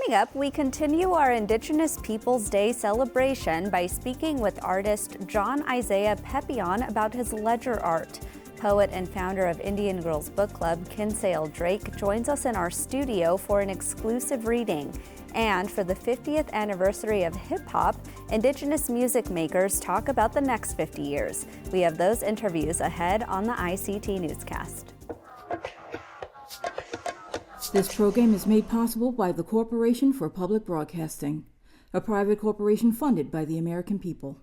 Coming up, we continue our Indigenous Peoples Day celebration by speaking with artist John Isaiah Pepion about his ledger art. Poet and founder of Indian Girls Book Club, Kinsale Drake, joins us in our studio for an exclusive reading. And for the 50th anniversary of hip-hop, Indigenous music makers talk about the next 50 years. We have those interviews ahead on the ICT Newscast. This program is made possible by the Corporation for Public Broadcasting, a private corporation funded by the American people.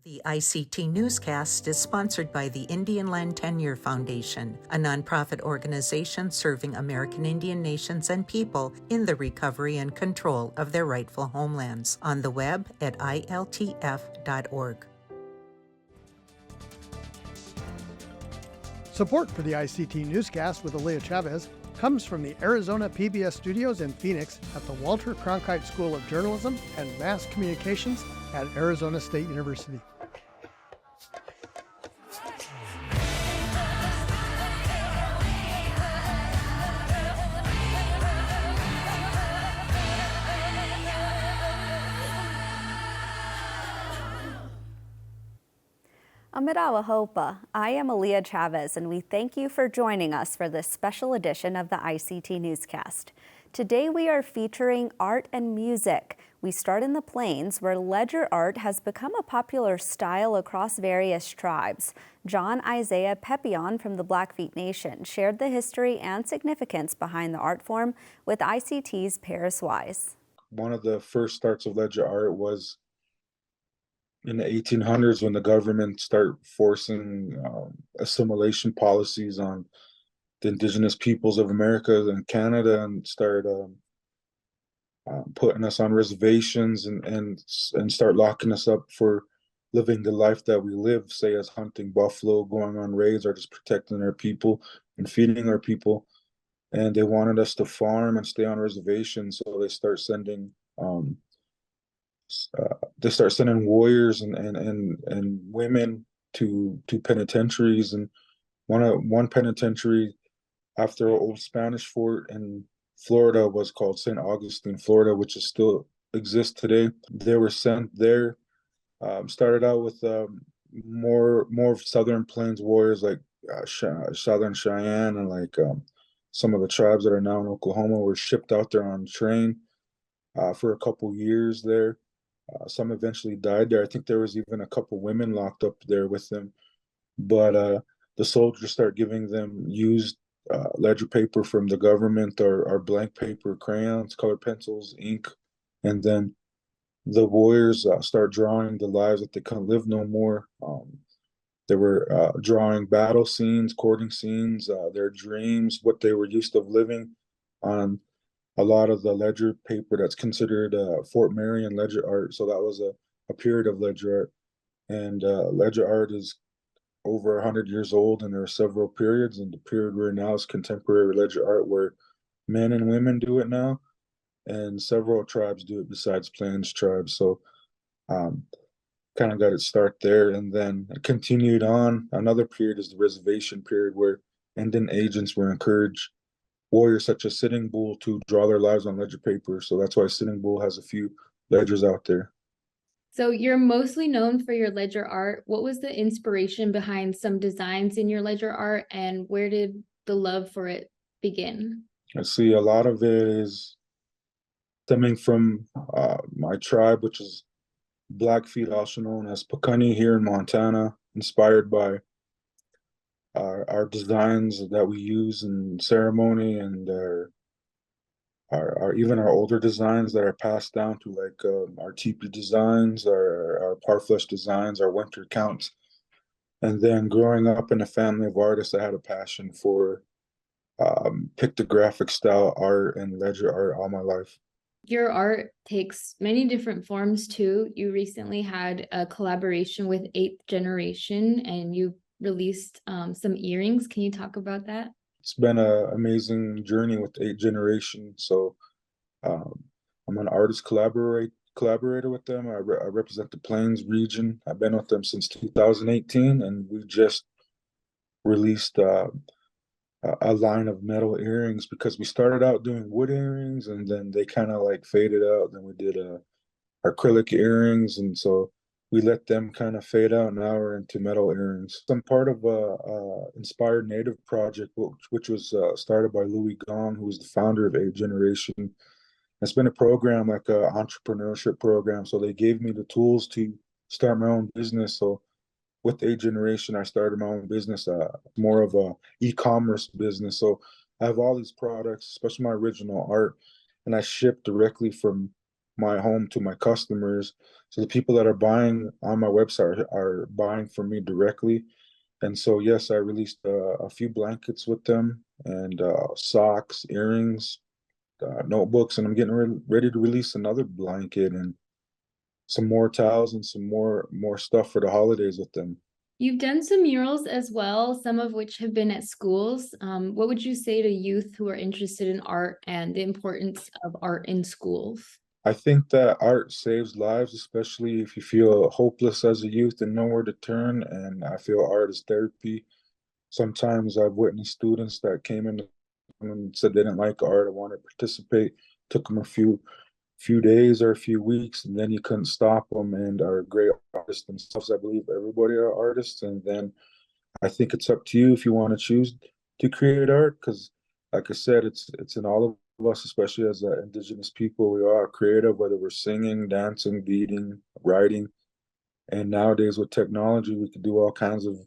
The ICT Newscast is sponsored by the Indian Land Tenure Foundation, a nonprofit organization serving American Indian nations and people in the recovery and control of their rightful homelands. On the web at iltf.org. Support for the ICT Newscast with Aaliyah Chavez comes from the Arizona PBS studios in Phoenix at the Walter Cronkite School of Journalism and Mass Communications at Arizona State University. Amirawa Hopa, I am Aaliyah Chavez, and we thank you for joining us for this special edition of the ICT Newscast. Today we are featuring art and music. We start in the Plains, where ledger art has become a popular style across various tribes. John Isaiah Pepion from the Blackfeet Nation shared the history and significance behind the art form with ICT's Paris Wise. One of the first starts of ledger art was in the 1800s when the government started forcing assimilation policies on the Indigenous peoples of America and Canada, and started putting us on reservations and start locking us up for living the life that we live, say as hunting buffalo, going on raids, or just protecting our people and feeding our people. And they wanted us to farm and stay on reservations, so they start sending warriors and women to penitentiaries. And one penitentiary after an old Spanish fort in Florida was called St. Augustine, Florida, which is still exists today. They were sent there. Started out with more of Southern Plains warriors like Southern Cheyenne and like some of the tribes that are now in Oklahoma were shipped out there on train for a couple years there. Some eventually died there. I think there was even a couple women locked up there with them. But the soldiers start giving them used ledger paper from the government or blank paper, crayons, colored pencils, ink. And then the warriors start drawing the lives that they couldn't live no more. They were drawing battle scenes, courting scenes, their dreams, what they were used to living on a lot of the ledger paper that's considered Fort Marion ledger art. So that was a period of ledger art. And ledger art is over 100 years old, and there are several periods. And the period we're in now is contemporary ledger art, where men and women do it now, and several tribes do it besides Plains tribes. So kind of got its start there, and then it continued on. Another period is the reservation period, where Indian agents were encouraged warriors such as Sitting Bull to draw their lives on ledger paper. So that's why Sitting Bull has a few ledgers out there. So you're mostly known for your ledger art. What was the inspiration behind some designs in your ledger art, and where did the love for it begin? I see a lot of it is stemming from my tribe, which is Blackfeet, also known as Pekani here in Montana, inspired by our designs that we use in ceremony, and our even our older designs that are passed down to like our teepee designs, our parfleche designs, our winter counts. And then growing up in a family of artists, I had a passion for pictographic style art and ledger art all my life. Your art takes many different forms too. You recently had a collaboration with 8th Generation, and you released some earrings. Can you talk about that? It's been an amazing journey with 8th Generation. So I'm an artist collaborator with them. I represent the Plains region. I've been with them since 2018, and we just released a line of metal earrings, because we started out doing wood earrings and then they kind of like faded out. Then we did acrylic earrings, and so we let them kind of fade out. Now we're into metal earrings. I'm part of a Inspired Native project, which was started by Louis Gong, who was the founder of Eighth Generation. It's been a program, like a entrepreneurship program. So they gave me the tools to start my own business. So with Eighth Generation, I started my own business, more of a e-commerce business. So I have all these products, especially my original art, and I ship directly from my home to my customers. So the people that are buying on my website are buying from me directly. And so, yes, I released a few blankets with them, and socks, earrings, notebooks, and I'm getting ready to release another blanket and some more towels and some more stuff for the holidays with them. You've done some murals as well, some of which have been at schools. What would you say to youth who are interested in art and the importance of art in schools? I think that art saves lives, especially if you feel hopeless as a youth and nowhere to turn. And I feel art is therapy. Sometimes I've witnessed students that came in and said they didn't like art, I wanted to participate. Took them a few days or a few weeks, and then you couldn't stop them, and are great artists themselves. I believe everybody are artists, and then I think it's up to you if you want to choose to create art, because, like I said, it's in all of us, especially as Indigenous people. We are creative, whether we're singing, dancing, beading, writing, and nowadays with technology, we can do all kinds of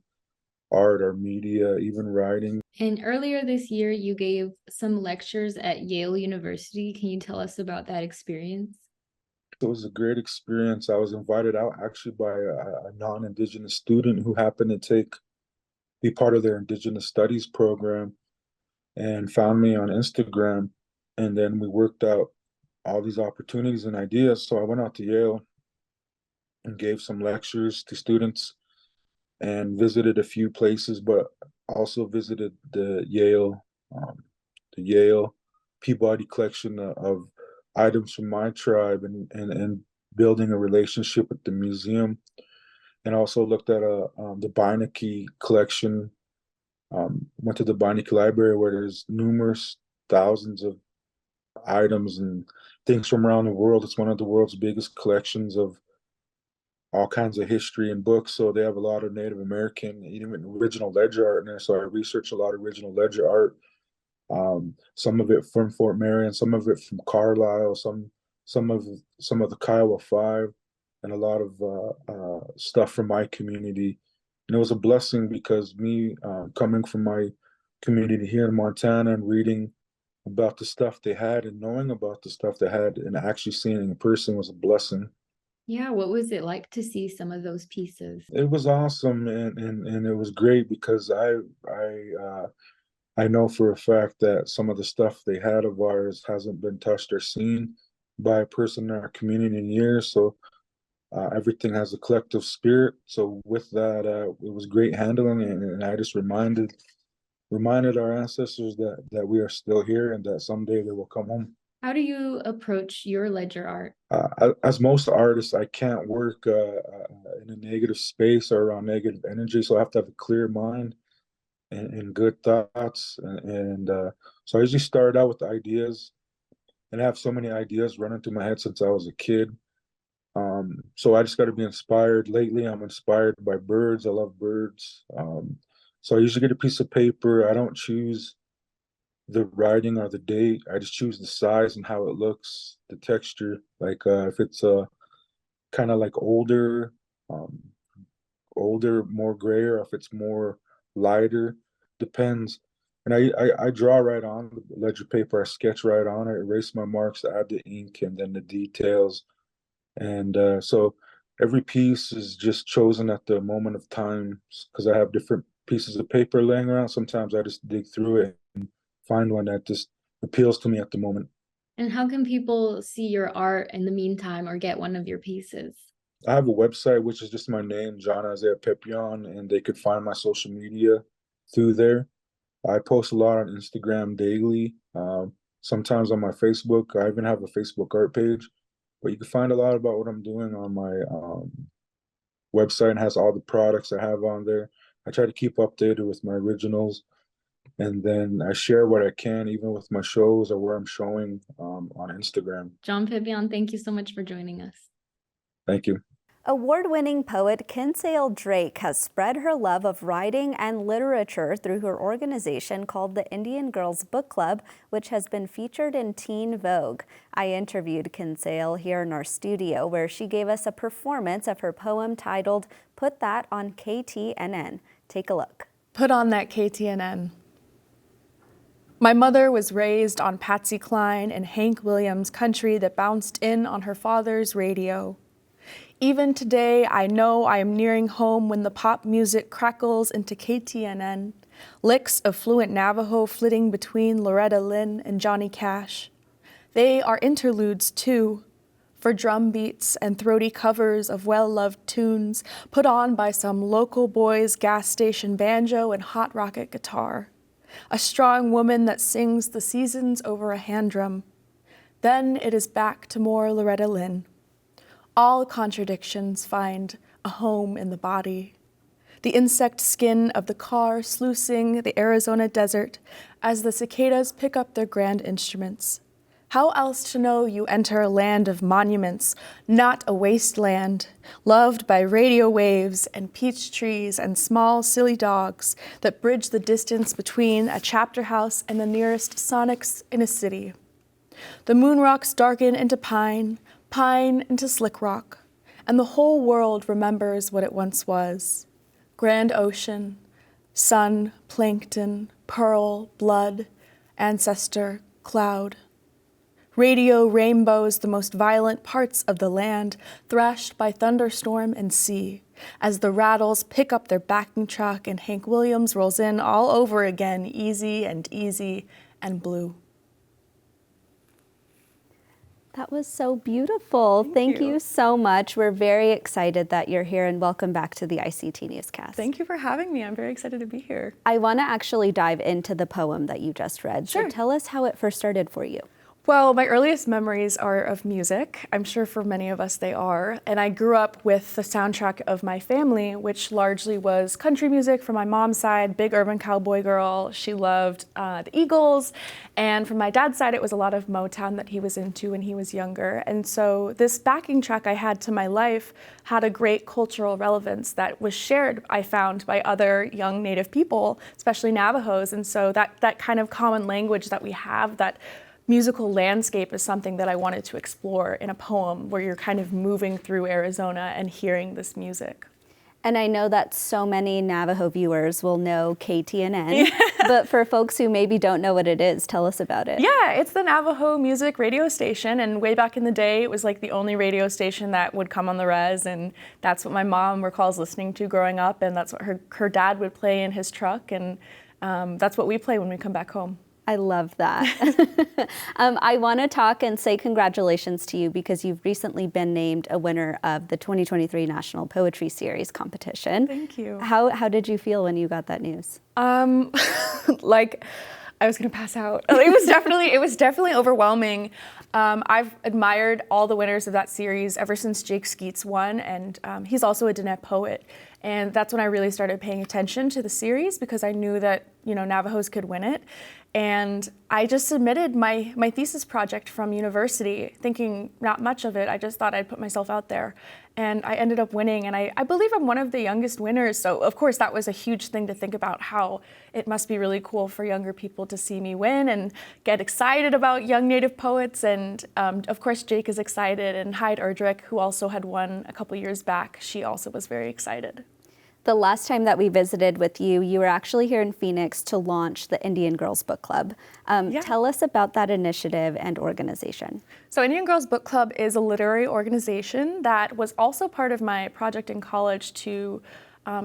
art or media, even writing. And earlier this year, you gave some lectures at Yale University. Can you tell us about that experience? It was a great experience. I was invited out actually by a non-Indigenous student who happened to be part of their Indigenous Studies program, and found me on Instagram. And then we worked out all these opportunities and ideas. So I went out to Yale and gave some lectures to students and visited a few places, but also visited um, the Yale Peabody collection of items from my tribe, and building a relationship with the museum. And also looked at the Beinecke collection. Went to the Beinecke Library, where there's numerous thousands of items and things from around the world. It's one of the world's biggest collections of all kinds of history and books. So they have a lot of Native American, even original ledger art in there. So I researched a lot of original ledger art. Some of it from Fort Marion, some of it from Carlisle, some of the Kiowa Five, and a lot of stuff from my community. And it was a blessing, because me coming from my community here in Montana and reading about the stuff they had and knowing about the stuff they had and actually seeing it in person was a blessing. Yeah, what was it like to see some of those pieces? It was awesome, and it was great, because I know for a fact that some of the stuff they had of ours hasn't been touched or seen by a person in our community in years. So everything has a collective spirit. So with that, it was great handling, and I just reminded our ancestors that we are still here and that someday they will come home. How do you approach your ledger art? As most artists, I can't work in a negative space or around negative energy, so I have to have a clear mind and good thoughts. And so I usually start out with ideas, and I have so many ideas running through my head since I was a kid. So I just got to be inspired. Lately, I'm inspired by birds. I love birds. So I usually get a piece of paper. I don't choose the writing or the date. I just choose the size and how it looks, the texture. Like if it's kind of like um, older, more gray, or if it's more lighter, depends. And I draw right on the ledger paper. I sketch right on it, erase my marks, add the ink, and then the details. And so every piece is just chosen at the moment of time, because I have different pieces of paper laying around. Sometimes I just dig through it and find one that just appeals to me at the moment. And how can people see your art in the meantime or get one of your pieces? I have a website, which is just my name, John Isaiah Pepion, and they could find my social media through there. I post a lot on Instagram daily, sometimes on my Facebook. I even have a Facebook art page, but you can find a lot about what I'm doing on my website, and has all the products I have on there. I try to keep updated with my originals. And then I share what I can, even with my shows or where I'm showing on Instagram. John Pepion, thank you so much for joining us. Thank you. Award-winning poet Kinsale Drake has spread her love of writing and literature through her organization called the Indian Girls Book Club, which has been featured in Teen Vogue. I interviewed Kinsale here in our studio, where she gave us a performance of her poem titled "Put That on KTNN." Take a look. Put on that KTNN. My mother was raised on Patsy Cline and Hank Williams country that bounced in on her father's radio. Even today, I know I am nearing home when the pop music crackles into KTNN, licks of fluent Navajo flitting between Loretta Lynn and Johnny Cash. They are interludes, too, for drum beats and throaty covers of well-loved tunes put on by some local boy's gas station banjo and hot rocket guitar. A strong woman that sings the seasons over a hand drum. Then it is back to more Loretta Lynn. All contradictions find a home in the body. The insect skin of the car sluicing the Arizona desert as the cicadas pick up their grand instruments. How else to know you enter a land of monuments, not a wasteland, loved by radio waves and peach trees and small silly dogs that bridge the distance between a chapter house and the nearest Sonics in a city. The moon rocks darken into pine, pine into slick rock, and the whole world remembers what it once was. Grand ocean, sun, plankton, pearl, blood, ancestor, cloud. Radio rainbows the most violent parts of the land, thrashed by thunderstorm and sea, as the rattles pick up their backing track and Hank Williams rolls in all over again, easy and blue. That was so beautiful. Thank you so much. We're very excited that you're here, and welcome back to the ICT Newscast. Thank you for having me. I'm very excited to be here. I want to actually dive into the poem that you just read. Sure. So tell us how it first started for you. Well, my earliest memories are of music. I'm sure for many of us they are. And I grew up with the soundtrack of my family, which largely was country music from my mom's side, big urban cowboy girl. She loved the Eagles. And from my dad's side, it was a lot of Motown that he was into when he was younger. And so this backing track I had to my life had a great cultural relevance that was shared, I found, by other young Native people, especially Navajos. And so that kind of common language that we have, that musical landscape, is something that I wanted to explore in a poem where you're kind of moving through Arizona and hearing this music. And I know that so many Navajo viewers will know KTNN, but for folks who maybe don't know what it is, tell us about it. Yeah, it's the Navajo music radio station, and way back in the day, it was like the only radio station that would come on the res, and that's what my mom recalls listening to growing up, and that's what her dad would play in his truck, and that's what we play when we come back home. I love that. I want to talk and say congratulations to you because you've recently been named a winner of the 2023 National Poetry Series competition. Thank you. How did you feel when you got that news? Like I was gonna pass out. It was definitely overwhelming. I've admired all the winners of that series ever since Jake Skeets won, and he's also a Diné poet. And that's when I really started paying attention to the series because I knew that, Navajos could win it. And I just submitted my thesis project from university, thinking not much of it. I just thought I'd put myself out there. And I ended up winning, and I believe I'm one of the youngest winners. So of course that was a huge thing to think about, how it must be really cool for younger people to see me win and get excited about young Native poets. And of course Jake is excited, and Hyde Erdrich, who also had won a couple years back, she also was very excited. The last time that we visited with you, you were actually here in Phoenix to launch the Indian Girls Book Club. Tell us about that initiative and organization. So Indian Girls Book Club is a literary organization that was also part of my project in college to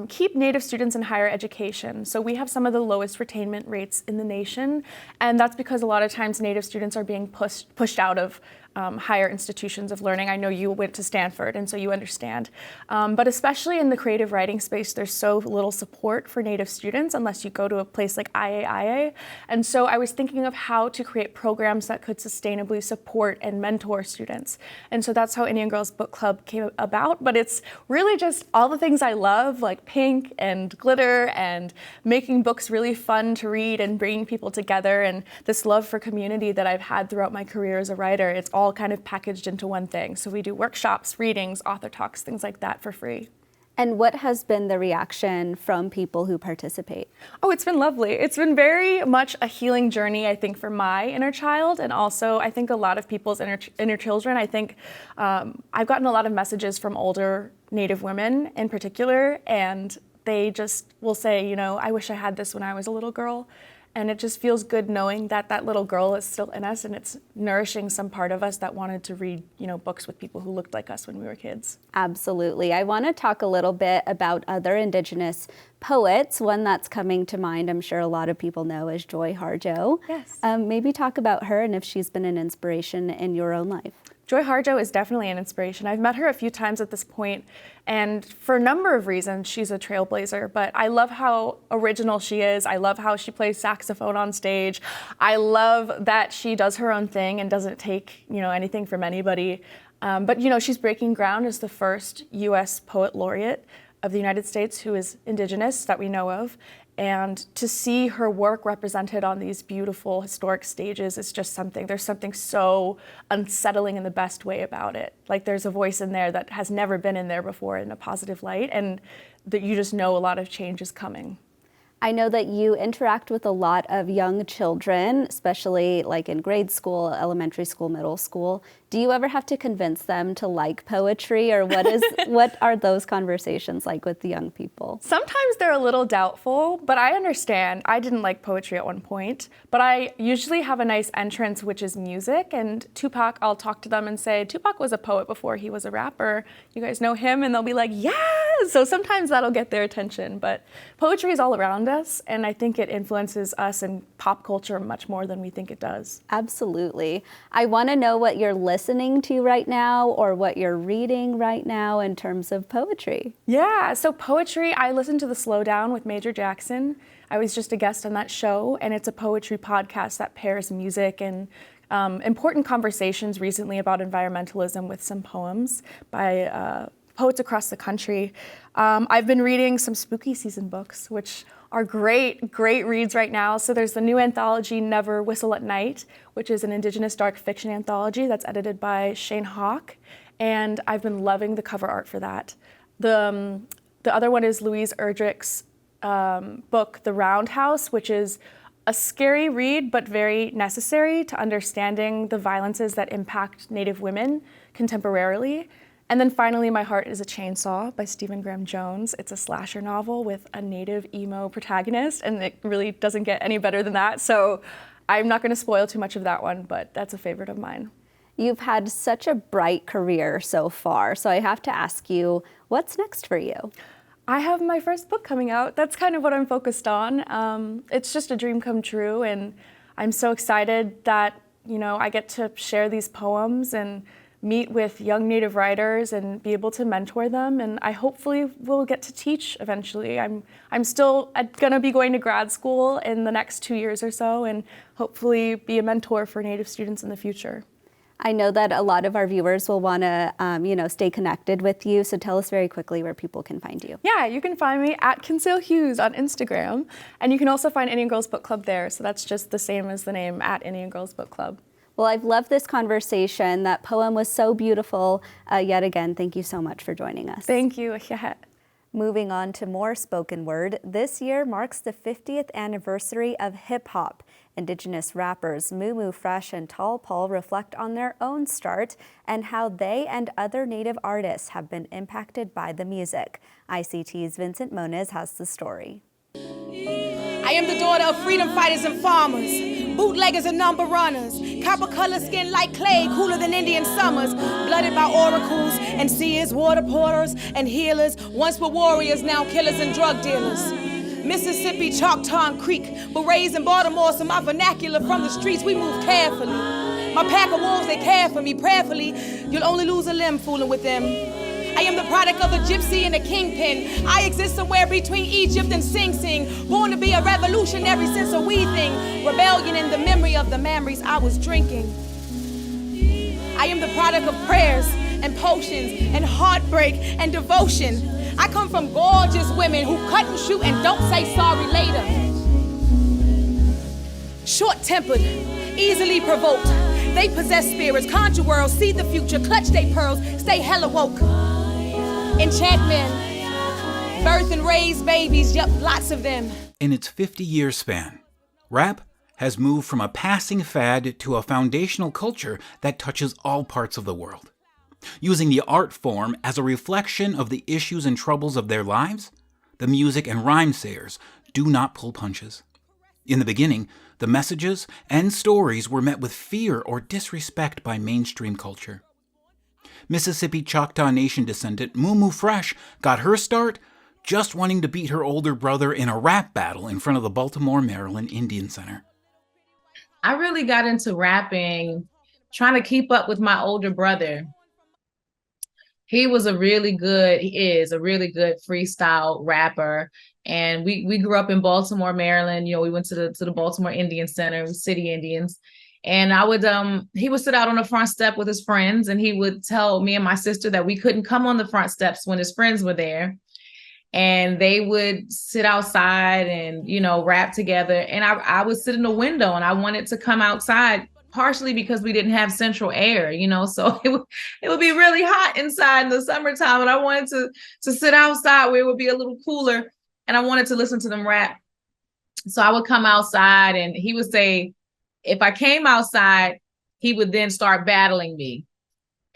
keep Native students in higher education. So we have some of the lowest retainment rates in the nation, and that's because a lot of times Native students are being pushed out of higher institutions of learning. I know you went to Stanford, and so you understand. But especially in the creative writing space, there's so little support for Native students unless you go to a place like IAIA. And so I was thinking of how to create programs that could sustainably support and mentor students. And so that's how Indian Girls Book Club came about. But it's really just all the things I love, like pink and glitter and making books really fun to read and bringing people together, and this love for community that I've had throughout my career as a writer. It's all kind of packaged into one thing. So we do workshops, readings, author talks, things like that for free. And what has been the reaction from people who participate? Oh, it's been lovely. It's been very much a healing journey, I think, for my inner child, and also I think a lot of people's inner children. I think I've gotten a lot of messages from older Native women in particular, and they just will say, you know, I wish I had this when I was a little girl. And it just feels good knowing that that little girl is still in us, and it's nourishing some part of us that wanted to read, you know, books with people who looked like us when we were kids. Absolutely. I want to talk a little bit about other Indigenous poets. One that's coming to mind, I'm sure a lot of people know, is Joy Harjo. Yes. Maybe talk about her and if she's been an inspiration in your own life. Joy Harjo is definitely an inspiration. I've met her a few times at this point, and for a number of reasons, she's a trailblazer, but I love how original she is. I love how she plays saxophone on stage. I love that she does her own thing and doesn't take, you know, anything from anybody. But, you know, she's breaking ground as the first U.S. poet laureate of the United States who is Indigenous that we know of. And to see her work represented on these beautiful historic stages is just something, there's something so unsettling in the best way about it. Like there's a voice in there that has never been in there before in a positive light, and that you just know a lot of change is coming. I know that you interact with a lot of young children, especially like in grade school, elementary school, middle school. Do you ever have to convince them to like poetry, or what are those conversations like with the young people? Sometimes they're a little doubtful, but I understand. I didn't like poetry at one point, but I usually have a nice entrance, which is music. And Tupac, I'll talk to them and say, Tupac was a poet before he was a rapper. You guys know him? And they'll be like, yeah! So sometimes that'll get their attention. But poetry is all around us, and I think it influences us in pop culture much more than we think it does. Absolutely. I want to know what you're listening to right now or what you're reading right now in terms of poetry. Yeah, so poetry, I listen to The Slowdown with Major Jackson. I was just a guest on that show, and it's a poetry podcast that pairs music and important conversations recently about environmentalism with some poems by poets across the country. I've been reading some spooky season books, which are great reads right now. So there's the new anthology, Never Whistle at Night, which is an Indigenous dark fiction anthology that's edited by Shane Hawk. And I've been loving the cover art for that. The other one is Louise Erdrich's book, The Roundhouse, which is a scary read, but very necessary to understanding the violences that impact Native women contemporarily. And then finally, My Heart is a Chainsaw by Stephen Graham Jones. It's a slasher novel with a Native emo protagonist, and it really doesn't get any better than that. So I'm not going to spoil too much of that one, but that's a favorite of mine. You've had such a bright career so far, so I have to ask you, what's next for you? I have my first book coming out. That's kind of what I'm focused on. It's just a dream come true, and I'm so excited that, you know, I get to share these poems and meet with young Native writers and be able to mentor them, and I hopefully will get to teach eventually. I'm still gonna be going to grad school in the next 2 years or so, and hopefully be a mentor for Native students in the future. I know that a lot of our viewers will want to, stay connected with you. So tell us very quickly where people can find you. Yeah, you can find me at Kinsale Hughes on Instagram, and you can also find Indian Girls Book Club there. So that's just the same as the name, at Indian Girls Book Club. Well, I've loved this conversation. That poem was so beautiful. Yet again, thank you so much for joining us. Thank you. Moving on to more spoken word, this year marks the 50th anniversary of hip hop. Indigenous rappers Moo Moo Fresh and Tall Paul reflect on their own start and how they and other Native artists have been impacted by the music. ICT's Vincent Moniz has the story. I am the daughter of freedom fighters and farmers, bootleggers and number runners, copper color skin like clay, cooler than Indian summers, blooded by oracles and seers, water porters and healers, once were warriors, now killers and drug dealers. Mississippi, Choctaw Creek, but raised in Baltimore, so my vernacular from the streets, we move carefully. My pack of wolves, they care for me prayerfully. You'll only lose a limb fooling with them. I am the product of a gypsy and a kingpin. I exist somewhere between Egypt and Sing Sing. Born to be a revolutionary since a wee thing. Rebellion in the memory of the memories I was drinking. I am the product of prayers and potions and heartbreak and devotion. I come from gorgeous women who cut and shoot and don't say sorry later. Short-tempered, easily provoked. They possess spirits, conjure worlds, see the future, clutch they pearls, stay hella woke. Enchantment, birth and raise babies, yup, lots of them. In its 50-year span, rap has moved from a passing fad to a foundational culture that touches all parts of the world. Using the art form as a reflection of the issues and troubles of their lives, the music and rhymesayers do not pull punches. In the beginning, the messages and stories were met with fear or disrespect by mainstream culture. Mississippi Choctaw Nation descendant Moo Fresh got her start just wanting to beat her older brother in a rap battle in front of the Baltimore, Maryland Indian Center. I really got into rapping, trying to keep up with my older brother. He is a really good freestyle rapper. And we grew up in Baltimore, Maryland. You know, we went to the Baltimore Indian Center, City Indians. And he would sit out on the front step with his friends, and he would tell me and my sister that we couldn't come on the front steps when his friends were there. And they would sit outside and, you know, rap together. And I would sit in the window, and I wanted to come outside, partially because we didn't have central air, you know, so it would be really hot inside in the summertime. And I wanted to sit outside where it would be a little cooler. And I wanted to listen to them rap. So I would come outside, and he would say, if I came outside, he would then start battling me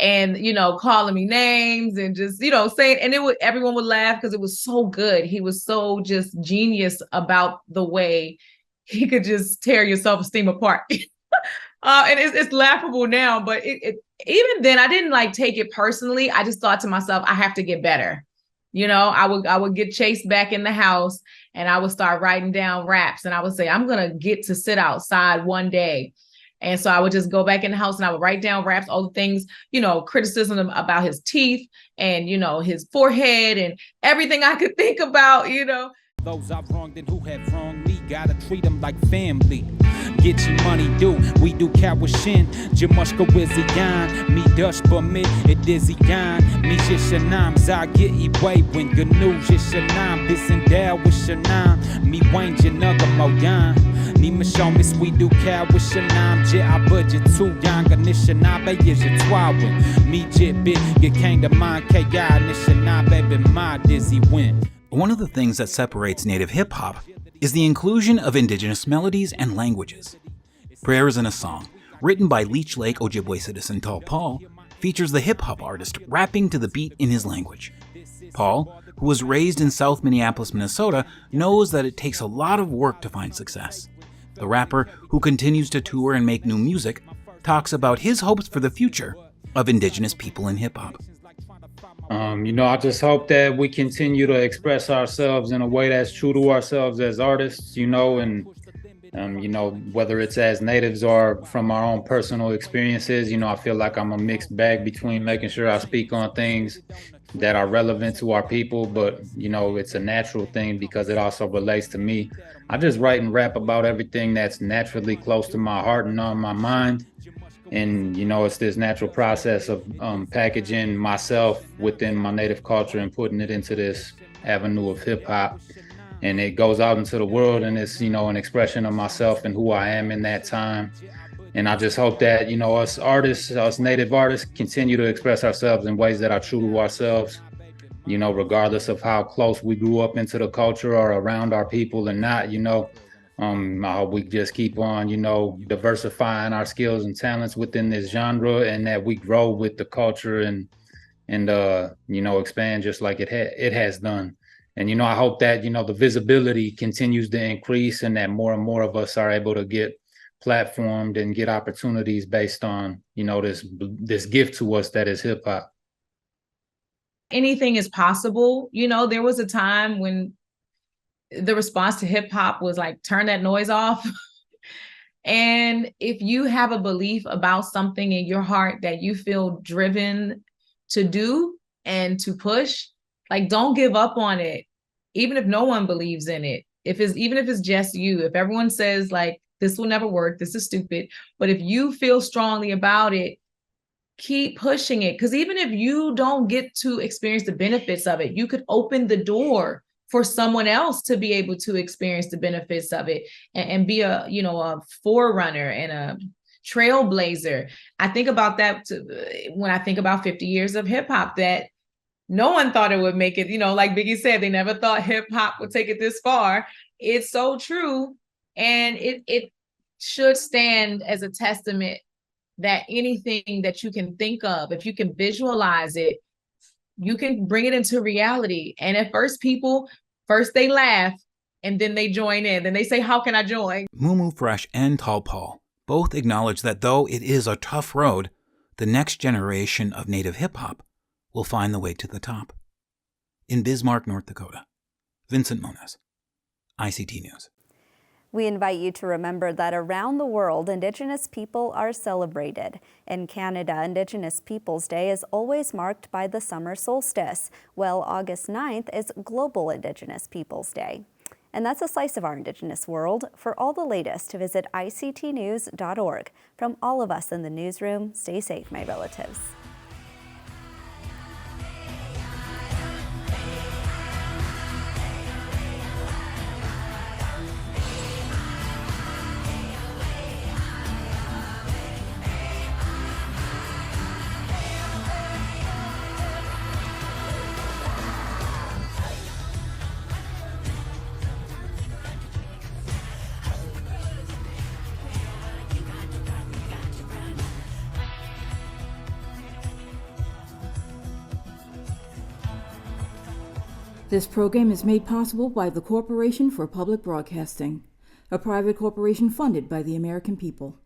and, you know, calling me names and just, you know, saying, and everyone would laugh because it was so good. He was so just genius about the way he could just tear your self-esteem apart. And it's laughable now, but even then I didn't like take it personally. I just thought to myself, I have to get better. You know, I would get chased back in the house, and I would start writing down raps, and I would say, I'm going to get to sit outside one day. And so I would just go back in the house, and I would write down raps, all the things, you know, criticism about his teeth and, you know, his forehead and everything I could think about, you know. Those I've wronged and who have wronged me, gotta treat them like family. Get your money due, we do Kawashin, Jamashka Wizigan, me Dutch but me, it is Igan, me Shishanam, Zagit Iway, when Gnu Shishanam, Bisendel Wishanam, me Wayne Janaga Moyan, Nima show me sweet do Kawashanam, Jit I budget too young, Nishanabe is your twawin, me Jit bit, get came to mind, K guy, Nishanabe, be my dizzy win. One of the things that separates native hip-hop is the inclusion of indigenous melodies and languages. Prayers in a Song, written by Leech Lake Ojibwe citizen Tall Paul, features the hip-hop artist rapping to the beat in his language. Paul, who was raised in South Minneapolis, Minnesota, knows that it takes a lot of work to find success. The rapper, who continues to tour and make new music, talks about his hopes for the future of indigenous people in hip-hop. You know, I just hope that we continue to express ourselves in a way that's true to ourselves as artists, you know, and, you know, whether it's as natives or from our own personal experiences, you know, I feel like I'm a mixed bag between making sure I speak on things that are relevant to our people, but, you know, it's a natural thing because it also relates to me. I just write and rap about everything that's naturally close to my heart and on my mind. And, you know, it's this natural process of packaging myself within my native culture and putting it into this avenue of hip hop. And it goes out into the world, and it's, you know, an expression of myself and who I am in that time. And I just hope that, you know, us artists, us native artists, continue to express ourselves in ways that are true to ourselves, you know, regardless of how close we grew up into the culture or around our people or not, you know. I hope we just keep on, you know, diversifying our skills and talents within this genre, and that we grow with the culture and you know, expand just like it has done. And, you know, I hope that, you know, the visibility continues to increase and that more and more of us are able to get platformed and get opportunities based on, you know, this gift to us that is hip hop. Anything is possible. You know, there was a time when the response to hip hop was like, turn that noise off. And if you have a belief about something in your heart that you feel driven to do and to push, like, don't give up on it, even if no one believes in it. Even if it's just you, if everyone says like, this will never work, this is stupid, but if you feel strongly about it, keep pushing it. Because even if you don't get to experience the benefits of it, you could open the door for someone else to be able to experience the benefits of it and be a forerunner and a trailblazer. I think about that when I think about 50 years of hip hop, that no one thought it would make it, like Biggie said, they never thought hip hop would take it this far. It's so true. And it should stand as a testament that anything that you can think of, if you can visualize it, you can bring it into reality. And at first they laugh and then they join in. Then they say, how can I join? Mumu Fresh and Tall Paul both acknowledge that though it is a tough road, the next generation of Native hip-hop will find the way to the top. In Bismarck, North Dakota, Vincent Moniz, ICT News. We invite you to remember that around the world, Indigenous people are celebrated. In Canada, Indigenous Peoples Day is always marked by the summer solstice, while August 9th is Global Indigenous Peoples Day. And that's a slice of our Indigenous world. For all the latest, visit ictnews.org. From all of us in the newsroom, stay safe, my relatives. This program is made possible by the Corporation for Public Broadcasting, a private corporation funded by the American people.